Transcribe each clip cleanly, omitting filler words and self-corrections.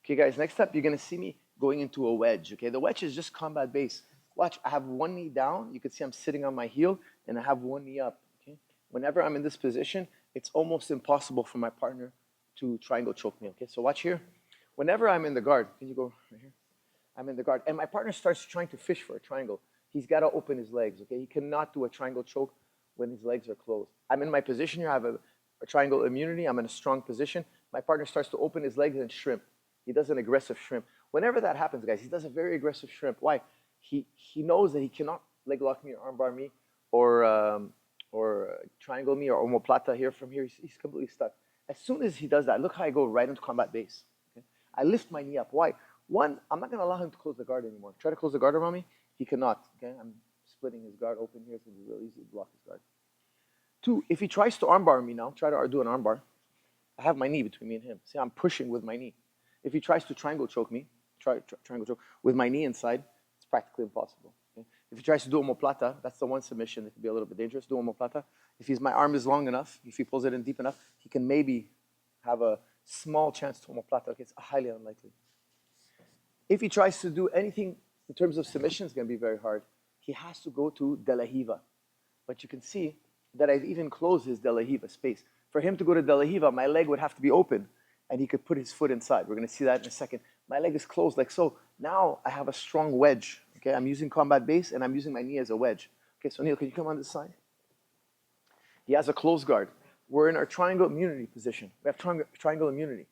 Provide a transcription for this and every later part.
Okay, guys, next up, you're going to see me going into a wedge. Okay, the wedge is just combat base. Watch, I have one knee down. You can see I'm sitting on my heel, and I have one knee up. Okay, whenever I'm in this position, it's almost impossible for my partner to triangle choke me. Okay, so watch here. Whenever I'm in the guard, can you go right here? I'm in the guard, and my partner starts trying to fish for a triangle. He's got to open his legs. Okay, he cannot do a triangle choke when his legs are closed. I'm in my position here. I have a triangle immunity. I'm in a strong position. My partner starts to open his legs and shrimp. He does an aggressive shrimp. Whenever that happens, guys, he does a very aggressive shrimp. Why? He knows that he cannot leg lock me or armbar me or triangle me or omoplata here from here. He's completely stuck. As soon as he does that, look how I go right into combat base. Okay? I lift my knee up. Why? One, I'm not going to allow him to close the guard anymore. Try to close the guard around me. He cannot. Okay? I'm splitting his guard open here. It's going to be real easy to block his guard. Two, if he tries to armbar me now, try to do an armbar, I have my knee between me and him. See, I'm pushing with my knee. If he tries to triangle choke me, triangle choke with my knee inside, it's practically impossible. Okay? If he tries to do omoplata, that's the one submission that can be a little bit dangerous. Do omoplata. If my arm is long enough, if he pulls it in deep enough, he can maybe have a small chance to omoplata. Okay, it's highly unlikely. If he tries to do anything in terms of submission, it's going to be very hard. He has to go to De La Hiva. But you can see that I've even closed his De La Hiva space. For him to go to De La Hiva, my leg would have to be open, and he could put his foot inside. We're going to see that in a second. My leg is closed like so. Now I have a strong wedge. Okay, I'm using combat base, and I'm using my knee as a wedge. Okay, so Neil, can you come on this side? He has a closed guard. We're in our triangle immunity position. We have triangle immunity.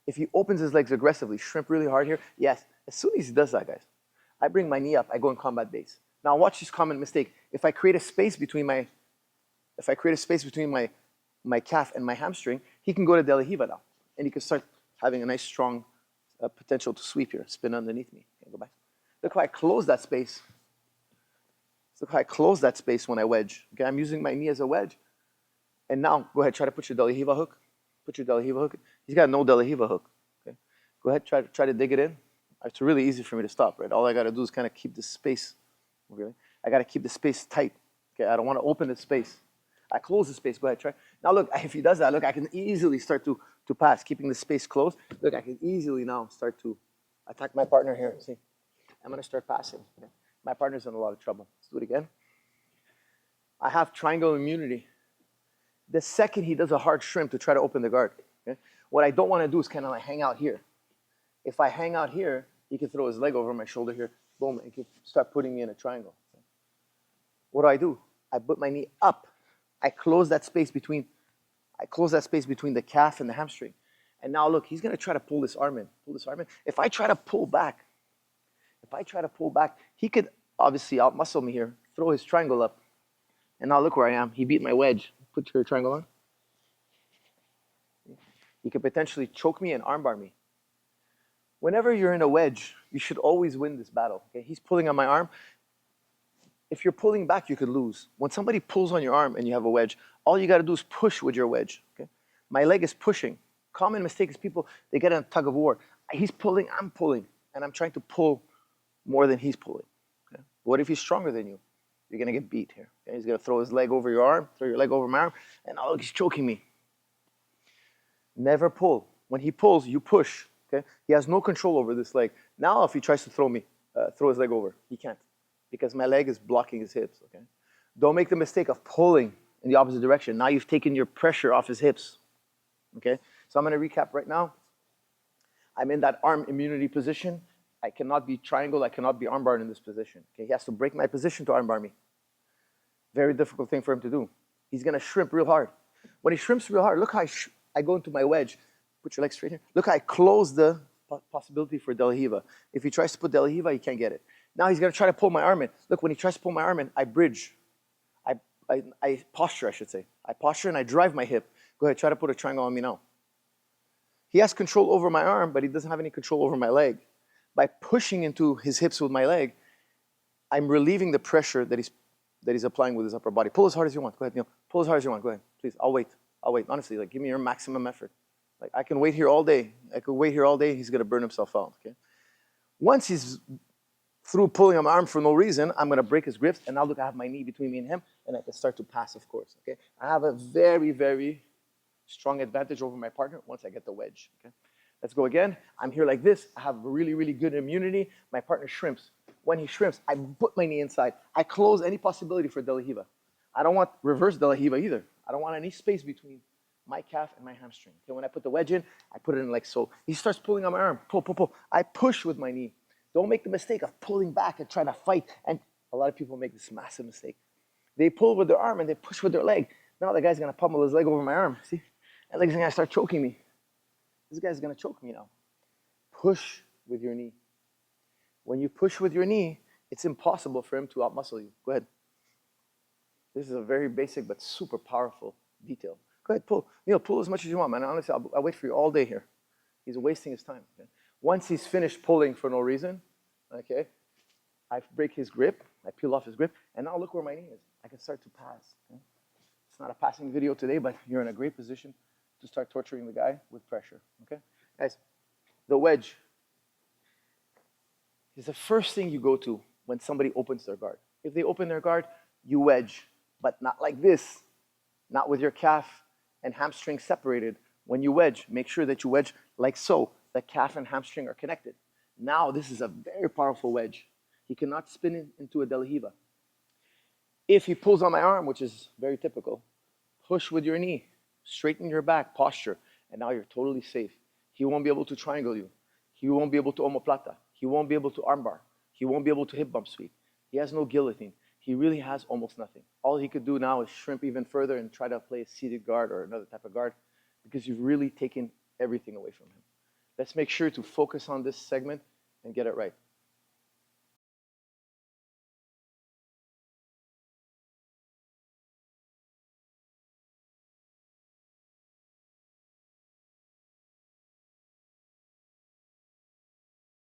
If he opens his legs aggressively, shrimp really hard here, yes. As soon as he does that, guys, I bring my knee up, I go in combat base. Now watch this common mistake. If I create a space between my calf and my hamstring, he can go to De La Hiva now. And he can start having a nice strong potential to sweep here, spin underneath me. Okay, go back. Look how I close that space. Look how I close that space when I wedge. Okay, I'm using my knee as a wedge. And now, go ahead, try to put your De La Hiva hook. Put your De La Hiva hook. He's got no De La Hiva hook. Okay, go ahead, try to dig it in. It's really easy for me to stop, right? All I got to do is kind of keep this space. Okay, I got to keep the space tight. Okay, I don't want to open the space. I close the space. Go ahead, try. Now look, if he does that, look, I can easily start to pass, keeping the space closed. Look, I can easily now start to attack my partner here. See, I'm going to start passing. Okay? My partner's in a lot of trouble. Let's do it again. I have triangle immunity. The second he does a hard shrimp to try to open the guard, okay? What I don't want to do is kind of like hang out here. If I hang out here, he can throw his leg over my shoulder here, boom, and he can start putting me in a triangle. What do? I put my knee up. I close that space between the calf and the hamstring. And now look, he's gonna try to pull this arm in. If I try to pull back, he could obviously outmuscle me here, throw his triangle up. And now look where I am. He beat my wedge. Put your triangle on. He could potentially choke me and armbar me. Whenever you're in a wedge, you should always win this battle. Okay? He's pulling on my arm. If you're pulling back, you could lose. When somebody pulls on your arm and you have a wedge, all you got to do is push with your wedge. Okay? My leg is pushing. Common mistake is people, they get in a tug of war. He's pulling, I'm pulling, and I'm trying to pull more than he's pulling. Okay? What if he's stronger than you? You're going to get beat here. Okay? He's going to throw his leg over your arm, throw your leg over my arm, and oh, look, he's choking me. Never pull. When he pulls, you push. Okay? He has no control over this leg. Now, if he tries to throw his leg over, he can't because my leg is blocking his hips. Okay? Don't make the mistake of pulling in the opposite direction. Now you've taken your pressure off his hips. Okay? So I'm going to recap right now. I'm in that arm immunity position. I cannot be triangled. I cannot be armbarred in this position. Okay? He has to break my position to armbar me. Very difficult thing for him to do. He's going to shrimp real hard. When he shrimps real hard, look how I go into my wedge. Put your legs straight here. Look, I close the possibility for De La Hiva. If he tries to put De La Hiva, he can't get it. Now he's going to try to pull my arm in. Look, when he tries to pull my arm in, I bridge. I posture, I should say. I posture and I drive my hip. Go ahead, try to put a triangle on me now. He has control over my arm, but he doesn't have any control over my leg. By pushing into his hips with my leg, I'm relieving the pressure that he's applying with his upper body. Pull as hard as you want. Go ahead, Neil. Pull as hard as you want. Go ahead, please. I'll wait. Honestly, like, give me your maximum effort. Like, I can wait here all day. He's going to burn himself out, okay? Once he's through pulling on my arm for no reason, I'm going to break his grips, and now look, I have my knee between me and him, and I can start to pass, of course, okay? I have a very, very strong advantage over my partner once I get the wedge, okay? Let's go again. I'm here like this. I have really, really good immunity. My partner shrimps. When he shrimps, I put my knee inside. I close any possibility for De La Riva. I don't want reverse De La Riva either. I don't want any space between my calf and my hamstring. Okay, when I put the wedge in, I put it in like so. He starts pulling on my arm. Pull, pull, pull. I push with my knee. Don't make the mistake of pulling back and trying to fight. And a lot of people make this massive mistake. They pull with their arm and they push with their leg. Now the guy's going to pummel his leg over my arm. See? That leg's going to start choking me. This guy's going to choke me now. Push with your knee. When you push with your knee, it's impossible for him to outmuscle you. Go ahead. This is a very basic but super powerful detail. Go ahead, pull. Neil, pull as much as you want, man. Honestly, I'll wait for you all day here. He's wasting his time. Okay? Once he's finished pulling for no reason, okay, I break his grip, I peel off his grip, and now look where my knee is. I can start to pass. Okay? It's not a passing video today, but you're in a great position to start torturing the guy with pressure. Okay? Guys, the wedge is the first thing you go to when somebody opens their guard. If they open their guard, you wedge, but not like this. Not with your calf and hamstring separated. When you wedge, make sure that you wedge like so. The calf and hamstring are connected. Now this is a very powerful wedge. He cannot spin it into a De La Riva. If he pulls on my arm, which is very typical, push with your knee, straighten your back, posture, and now you're totally safe. He won't be able to triangle you. He won't be able to omoplata. He won't be able to armbar. He won't be able to hip bump sweep. He has no guillotine. He really has almost nothing. All he could do now is shrimp even further and try to play a seated guard or another type of guard because you've really taken everything away from him. Let's make sure to focus on this segment and get it right.